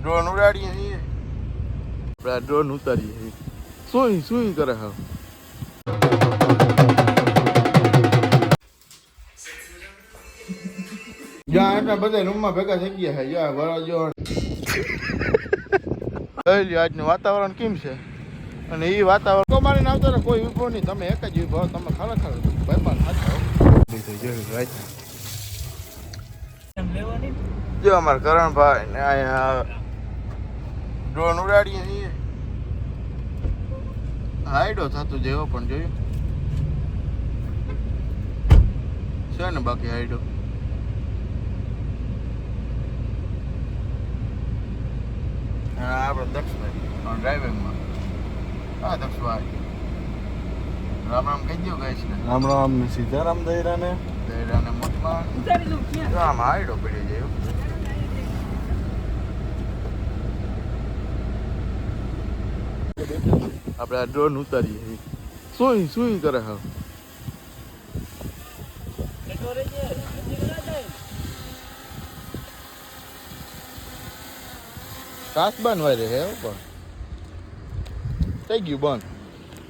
Drone ઉડાડીએ છીએ, આપણે drone ઉતારીએ છીએ. શું કરે હા? જ્યાં એટલા બધા રૂમમાં ભેગા થઈ ગયા છે. જ્યાં વરાજો આજનું વાતાવરણ કેમ છે, અને એ વાતાવરણ તો મારીને આવતો ને કોઈ ઉભો નહીં. તમે એક જ ઉભો, તમે ખરેખર વેપાર સાચો. જો અમારા કરણભાઈ ને અહીંયા ડ્રોન ઉડાડીએ છીએ. હાઈડો થતું જેવો પણ જોયું છે ને. બાકી હાઈડો આપણે દક્ષભાઈ ડ્રાઇવિંગમાં. હા દક્ષભાઈ, રામ રામ કહી દો ગાઈશ ને. રામ રામ ને સીતારામ દૈરાને મોટમાં આમ હાઈડો પડી જાય. આપણે આ ડ્રોન ઉતારીએ છીએ. શું કરે હા? કાચ બંધ વાય રહે પણ થઈ ગયું બંધ.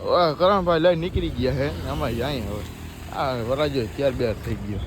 હવે કરણભાઈ લઈ નીકળી ગયા હે. અમારે જાય હવે આ વરાજો ત્યાર બે થઈ ગયો.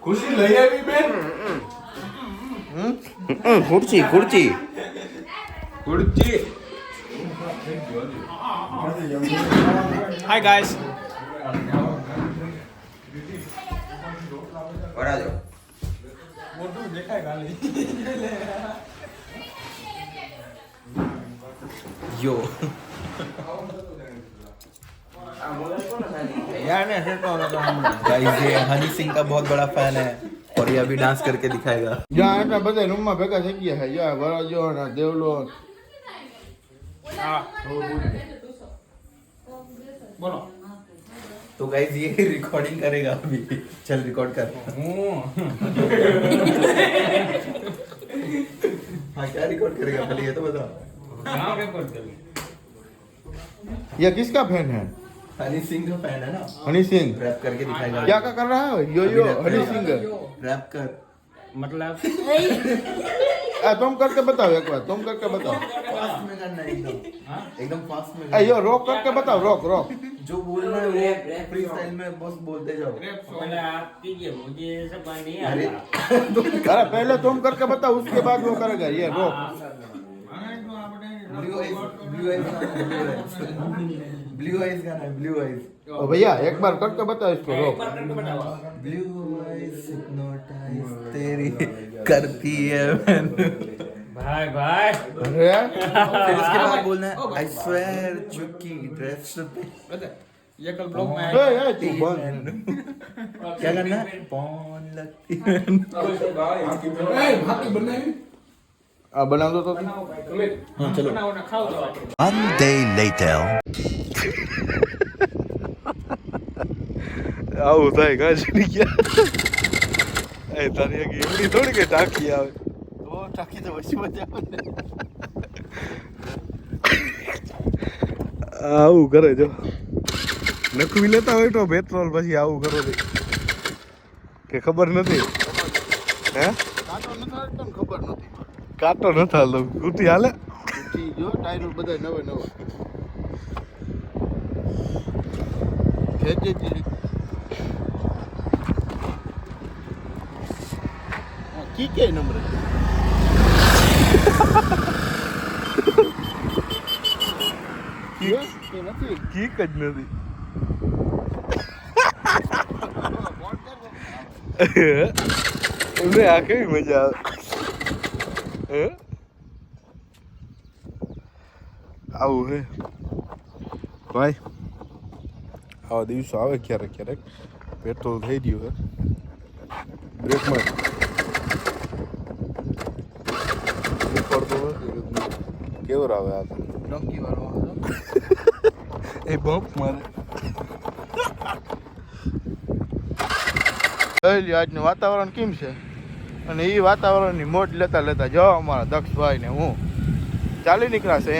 ખુશી લઈ આવી બેન. ખુરચી Hi guys. વરાજો મોટું દેખાય ખાલી. यो गाइस ये हनी सिंह का बहुत बड़ा फैन है और ये अभी डांस करके दिखाएगा. જ્યાં એટલા બધા રૂમમાં ભેગા થઈ ગયા છે. જ્યાં વરાજો ને દેવલો. બોલો. तो गाइस ये रिकॉर्डिंग करेगा अभी. चल रिकॉर्ड कर. हाँ क्या रिकॉर्ड करेगा पहले ये तो बता. ये किसका फैन है? हनी सिंह का फैन है ना. हनी सिंह रैप करके दिखाएगा. क्या कर रहा है? यो हनी सिंह रैप कर. मतलब तुम करके बताओ एक बार. तुम करके बताओ. फास्ट में करना है एकदम फास्ट में. यो रॉक करके बताओ. रॉक जो बोलना है वो फ्री स्टाइल में बस बोलते जाओ. पहले आप कीजिए, मुझे सब नहीं अरे आता. अरे पहले तुम करके बताओ, उसके बाद वो करेगा. ये रॉक. ब्लू आइज गाना है. Blue eyes. ओ भैया एक बार करके बताओ इसको. रॉक. ब्लू आइज हिप्नोटाइज तेरी करती है भाई भाई. अरे फिर उसके बाद बोलना है आई स्वेयर चुकी ड्रेस पे. ये कल ब्लॉग में ए तू बंद. क्या करना है? पौन लगती है. बना दो तो. हाँ चलो. One day later. આવું થાય ગાજરી ગયા. એ તારી એક એવડી થોડી કે ટાંકી આવે. તો ટાંકી તો વચ્ચે મજા આવે ને. આવું કરે જો. નખવી લેતા હોય તો પેટ્રોલ પછી આવું કરો. કે ખબર નથી હે કાંટો નથી હાલતો ને ખબર નથી કાંટો નથી હાલતો કુટી હાલે ઊંચી જો ટાયરો બધા નવે નવા ખેંચે જ કીકે નંબર નથી કીક જ નથી એમને આ કેવી મજા આવે હે આવું હે ભાઈ આવા દિવસો આવે ક્યારેક ક્યારેક પેટ્રોલ થઈ ગયું હે બ્રેકમાં કેવું આવે આ ડોંકી વાળો એ બમ્પ મારે આજનું વાતાવરણ કેમ છે અને એ વાતાવરણની મોજ લેતા લેતા જો અમારા દક્ષભાઈ ને હું ચાલી નીકળ્યા છે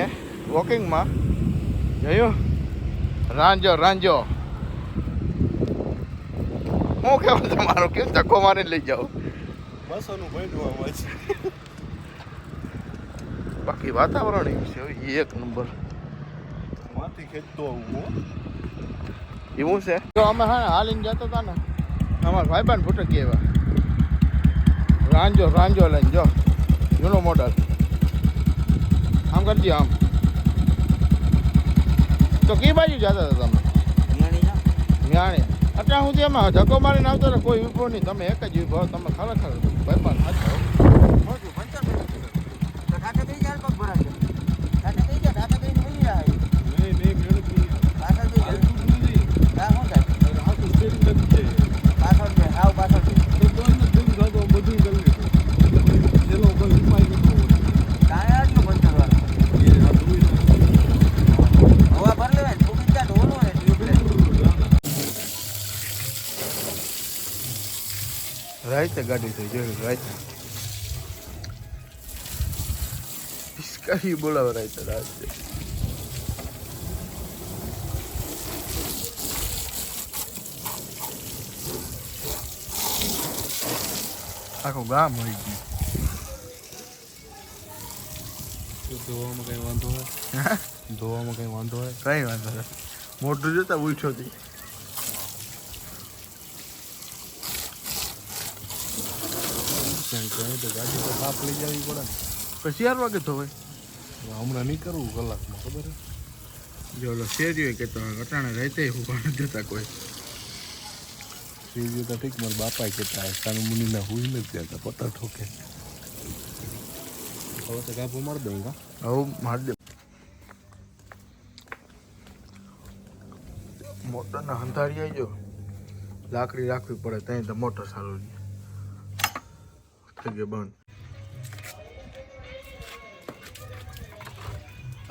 વોકિંગમાં જોયું રાંજો રાંજો હું કેવું તમારું કેમ ધક્કો મારીને લઈ જાઉં બસોનું ભાઈ અવાજ બાકી વાતાવરણ એમ છે એ એક નંબર માંથી ખેંચતો આવું એવું છે જો અમે હા હાલીને જતા હતા ને અમારા ભાઈબાન ફૂટકી એવા રાંજો રાંજો લઈને જો જૂનો મોડલ આમ કરજો આમ તો કઈ બાજુ જતા હતા તમે ન્યાણી અત્યાર સુધી એમાં ધક્કો મારીને આવતો ને કોઈ ઊભો નહીં તમે એક જ ઊભો તમે ખરેખર ભાઈબાન સાચો રાઈતે ગાડી થઈ જોયું રાઈતે કઈ બોલાવે રાઈતે રાઈતે આખું ગામ હોય ગયું ધોવામાં કઈ વાંધો હોય ધોવામાં કઈ વાંધો હોય કઈ વાંધો નહીં મોટું જોતા ઉઠ્યો હતી તો ગાડી તો સાફ લઈ જવી પડે ને પછી 4 વાગે તો હોય હમણાં નહીં કરવું કલાકમાં ખબર હે જો ઓલો શેરીઓ કે તો અટાણે રહેતે ઉભા જતા કોઈ સીધી તો ઠીક મારા બાપા કહેતા કાનુ મુનિના હુઈ નથી જતા પત્તા ઠોકે હવે તો ગાભું મારી દઉં કા હવે મારી દે મોટરના હંધારી આવી જો લાકડી રાખવી પડે ત્યાં તો મોટર સારું થઈ ગયો બંધ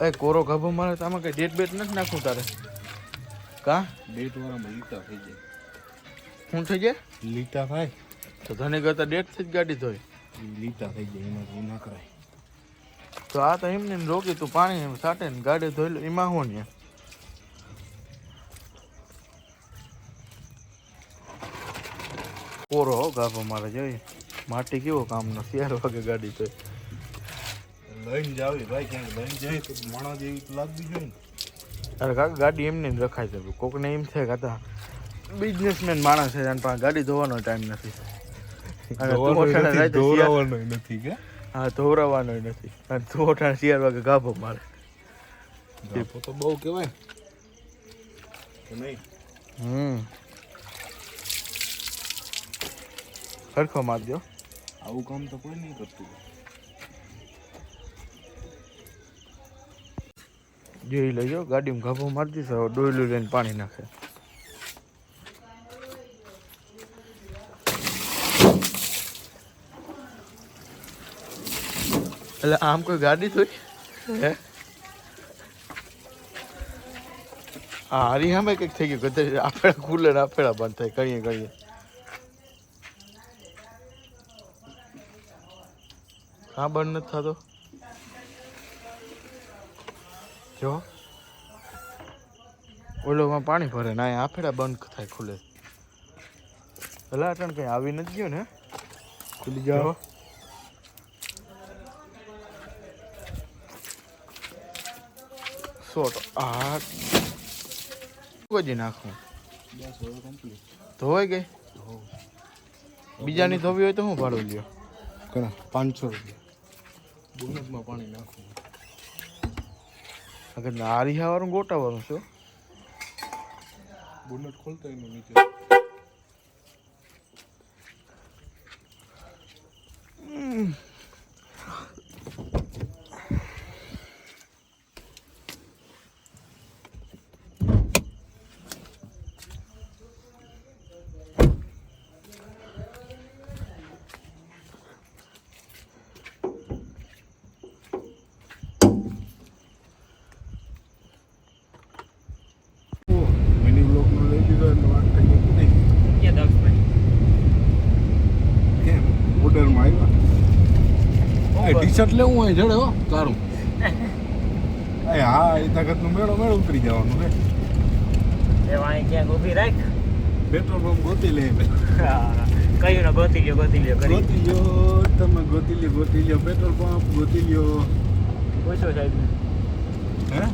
એ કોરો ગાભો મારે તો આમાં કઈ ડેટ બેટ નથી નાખવું તારે કા ડેટ વાળામાં લીટા થઈ જાય શું થઈ જાય લીટા થાય તો તને કરતા ડેટ થી જ ગાડી ધોઈ લીટા થઈ જાય એમાં ના કરાય તો આ તો એમને એમ રોકી તું પાણી સાટે ને ગાડી ધોઈ લો એમાં હું ને કોરો હો ગાભો મારે જોઈએ માટી કેવો કામનો 4 વાગે ગાડી ધોઈ લઈને જાવી ભાઈ ક્યાંક લઈને જાય તો માણસ જેવી તો લાગવી જોઈએ ને અરે કાકા ગાડી એમને જ રખાય છે કોકને એમ છે કાકા બિઝનેસમેન માણસ છે અને પાસે ગાડી ધોવાનો ટાઈમ નથી અને તું ઓઠાણે રાતે ધોરાવાનો નથી કે હા ધોરાવાનો નથી અને તું ઓઠાણે 4 વાગે ગાભો મારે ગાભો તો બહુ કહેવાય કે નહીં સરખો મારજો આવું કામ તો કોઈ નહીં કરતું જોઈ લેજો ગાડીમાં ગાભો મારી દીધો હવે ડોયલું લઈને પાણી નાખે એટલે આમ કોઈ ગાડી થોડી હે હારી સામે કંઈક થઈ ગયું કદાચ આપેડા ખુલે ને આપેડા બંધ થાય કરીએ કરીએ કાં બંધ નથી થતો જો ઓલોમાં પાણી ભરે ના આપેડા બંધ થાય ખુલે ભલા અટણ કઈ આવી નથી ગયો ને ખુલી જાઓ શોટ આ કોઈ નાખું ધોવાઈ ગઈ બીજાની ધોવી હોય તો હું ભાડું લ્યો ઘણા 500 રૂપિયા બોનસમાં પાણી નાખવું અગર નારિયા વાળું ગોટાવાનું છે બોનટ ખોલતા એનું નીચે મિની બ્લોકનો લઈ લીધો એટલે વાત થઈ ગઈ નહીં કે દક્ષભાઈ કેમ ઓર્ડરમાં આવ્યા ટી શર્ટ લેવું હોય જડે હો તારું હા એ તાકાતનું મેળો ઉતરી જવાનું રે એ વાણી ક્યાંક ઊભી રાખ પેટ્રોલ પંપ ગોતી લે કયું ને ગોતી લ્યો કરી ગોતી લ્યો તમે ગોતી લ્યો પેટ્રોલ પંપ ગોતી લ્યો પૂછો સાહેબ હે